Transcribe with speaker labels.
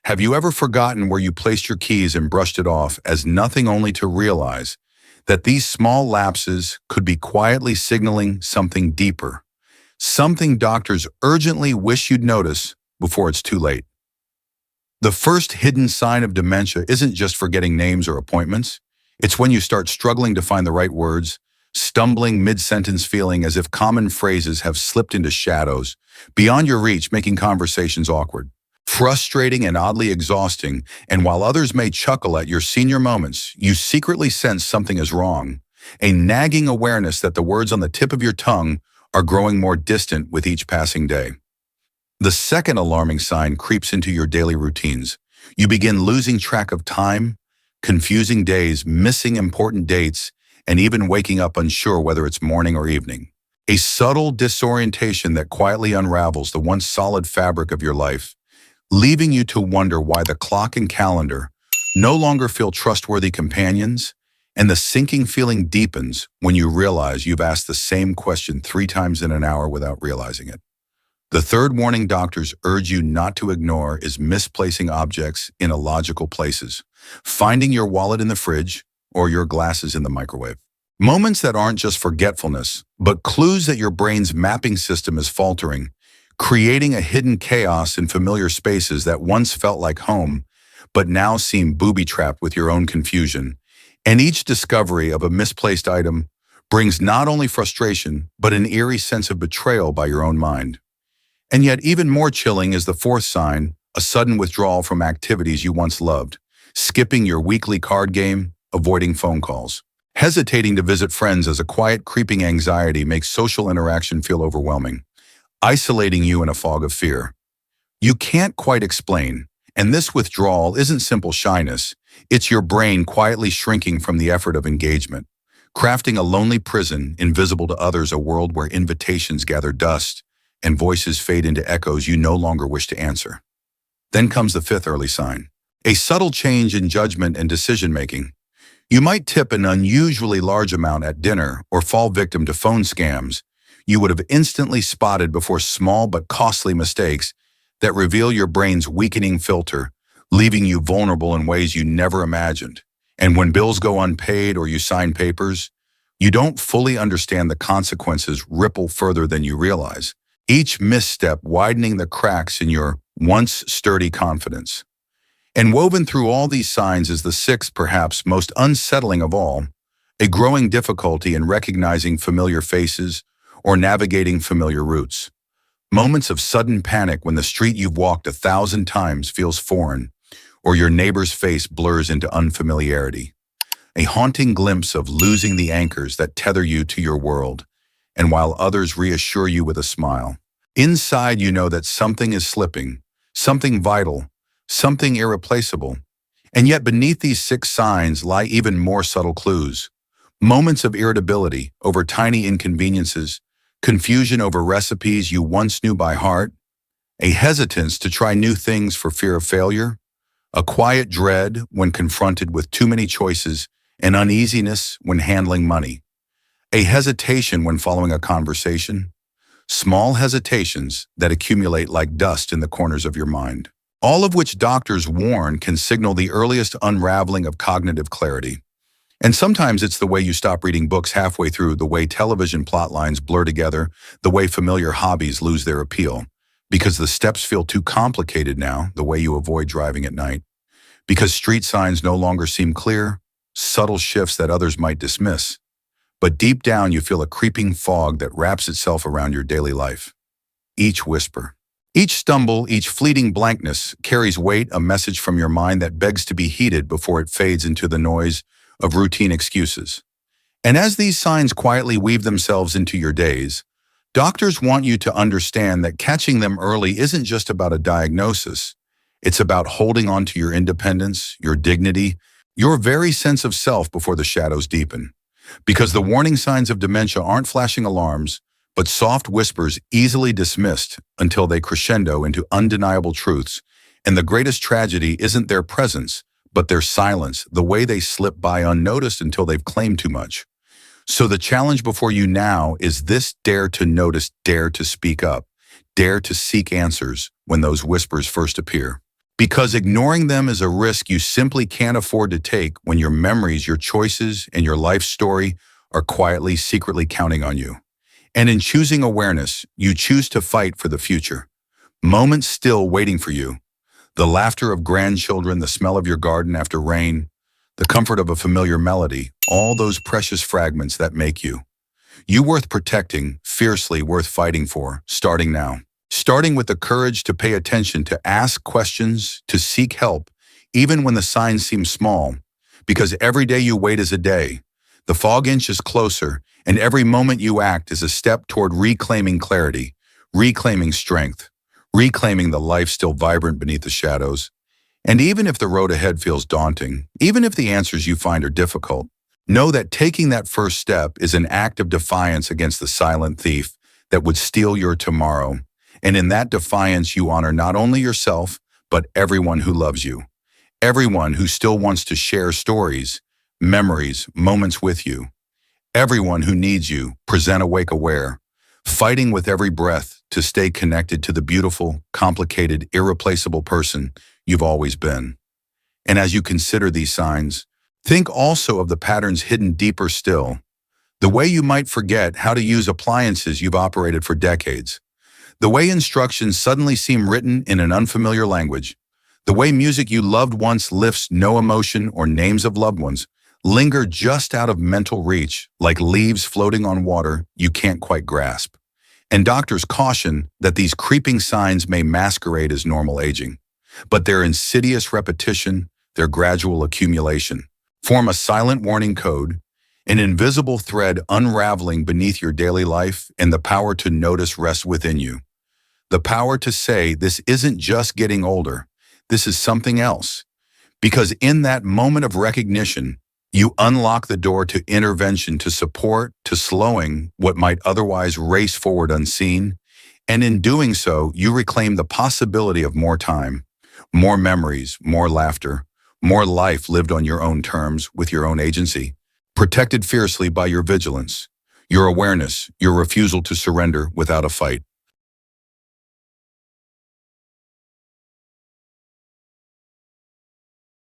Speaker 1: Have you ever forgotten where you placed your keys and brushed it off as nothing, only to realize that these small lapses could be quietly signaling something deeper, something doctors urgently wish you'd notice before it's too late? The first hidden sign of dementia isn't just forgetting names or appointments. It's when you start struggling to find the right words, stumbling mid-sentence, feeling as if common phrases have slipped into shadows beyond your reach, making conversations awkward, frustrating, and oddly exhausting. And while others may chuckle at your senior moments, you secretly sense something is wrong, a nagging awareness that the words on the tip of your tongue are growing more distant with each passing day. The second alarming sign creeps into your daily routines. You begin losing track of time, confusing days, missing important dates, and even waking up unsure whether it's morning or evening. A subtle disorientation that quietly unravels the once solid fabric of your life, leaving you to wonder why the clock and calendar no longer feel trustworthy companions, and the sinking feeling deepens when you realize you've asked the same question 3 times in an hour without realizing it. The third warning doctors urge you not to ignore is misplacing objects in illogical places, finding your wallet in the fridge or your glasses in the microwave. Moments that aren't just forgetfulness, but clues that your brain's mapping system is faltering, creating a hidden chaos in familiar spaces that once felt like home, but now seem booby-trapped with your own confusion. And each discovery of a misplaced item brings not only frustration, but an eerie sense of betrayal by your own mind. And yet even more chilling is the fourth sign, a sudden withdrawal from activities you once loved, skipping your weekly card game, avoiding phone calls, hesitating to visit friends as a quiet, creeping anxiety makes social interaction feel overwhelming, isolating you in a fog of fear. You can't quite explain, and this withdrawal isn't simple shyness, it's your brain quietly shrinking from the effort of engagement, crafting a lonely prison invisible to others, a world where invitations gather dust and voices fade into echoes you no longer wish to answer. Then comes the fifth early sign, a subtle change in judgment and decision-making. You might tip an unusually large amount at dinner or fall victim to phone scams you would have instantly spotted before, small but costly mistakes that reveal your brain's weakening filter, leaving you vulnerable in ways you never imagined. And when bills go unpaid or you sign papers, you don't fully understand the consequences ripple further than you realize, each misstep widening the cracks in your once sturdy confidence. And woven through all these signs is the sixth, perhaps most unsettling of all, a growing difficulty in recognizing familiar faces or navigating familiar routes. Moments of sudden panic when the street you've walked 1,000 times feels foreign, or your neighbor's face blurs into unfamiliarity. A haunting glimpse of losing the anchors that tether you to your world, and while others reassure you with a smile, inside you know that something is slipping, something vital, something irreplaceable. And yet beneath these 6 signs lie even more subtle clues. Moments of irritability over tiny inconveniences, confusion over recipes you once knew by heart, a hesitance to try new things for fear of failure, a quiet dread when confronted with too many choices, and uneasiness when handling money, a hesitation when following a conversation, small hesitations that accumulate like dust in the corners of your mind, all of which doctors warn can signal the earliest unraveling of cognitive clarity. And sometimes it's the way you stop reading books halfway through, the way television plot lines blur together, the way familiar hobbies lose their appeal, because the steps feel too complicated now, the way you avoid driving at night, because street signs no longer seem clear, subtle shifts that others might dismiss. But deep down you feel a creeping fog that wraps itself around your daily life. Each whisper, each stumble, each fleeting blankness carries weight, a message from your mind that begs to be heeded before it fades into the noise of routine excuses. And as these signs quietly weave themselves into your days, doctors want you to understand that catching them early isn't just about a diagnosis. It's about holding on to your independence, your dignity, your very sense of self before the shadows deepen. Because the warning signs of dementia aren't flashing alarms, but soft whispers easily dismissed until they crescendo into undeniable truths. And the greatest tragedy isn't their presence, but their silence, the way they slip by unnoticed until they've claimed too much. So the challenge before you now is this: dare to notice, dare to speak up, dare to seek answers when those whispers first appear. Because ignoring them is a risk you simply can't afford to take when your memories, your choices, and your life story are quietly, secretly counting on you. And in choosing awareness, you choose to fight for the future. Moments still waiting for you. The laughter of grandchildren, the smell of your garden after rain, the comfort of a familiar melody, all those precious fragments that make you. You worth protecting, fiercely worth fighting for, starting now. Starting with the courage to pay attention, to ask questions, to seek help, even when the signs seem small. Because every day you wait is a day. The fog inches closer, and every moment you act is a step toward reclaiming clarity, reclaiming strength, reclaiming the life still vibrant beneath the shadows. And even if the road ahead feels daunting, even if the answers you find are difficult, know that taking that first step is an act of defiance against the silent thief that would steal your tomorrow. And in that defiance, you honor not only yourself, but everyone who loves you. Everyone who still wants to share stories, memories, moments with you. Everyone who needs you, present awake aware, fighting with every breath to stay connected to the beautiful, complicated, irreplaceable person you've always been. And as you consider these signs, think also of the patterns hidden deeper still. The way you might forget how to use appliances you've operated for decades. The way instructions suddenly seem written in an unfamiliar language. The way music you loved once lifts no emotion, or names of loved ones linger just out of mental reach, like leaves floating on water you can't quite grasp. And doctors caution that these creeping signs may masquerade as normal aging, but their insidious repetition, their gradual accumulation, form a silent warning code, an invisible thread unraveling beneath your daily life, and the power to notice rests within you. The power to say, this isn't just getting older, this is something else. Because in that moment of recognition, you unlock the door to intervention, to support, to slowing what might otherwise race forward unseen. And in doing so, you reclaim the possibility of more time, more memories, more laughter, more life lived on your own terms with your own agency, protected fiercely by your vigilance, your awareness, your refusal to surrender without a fight.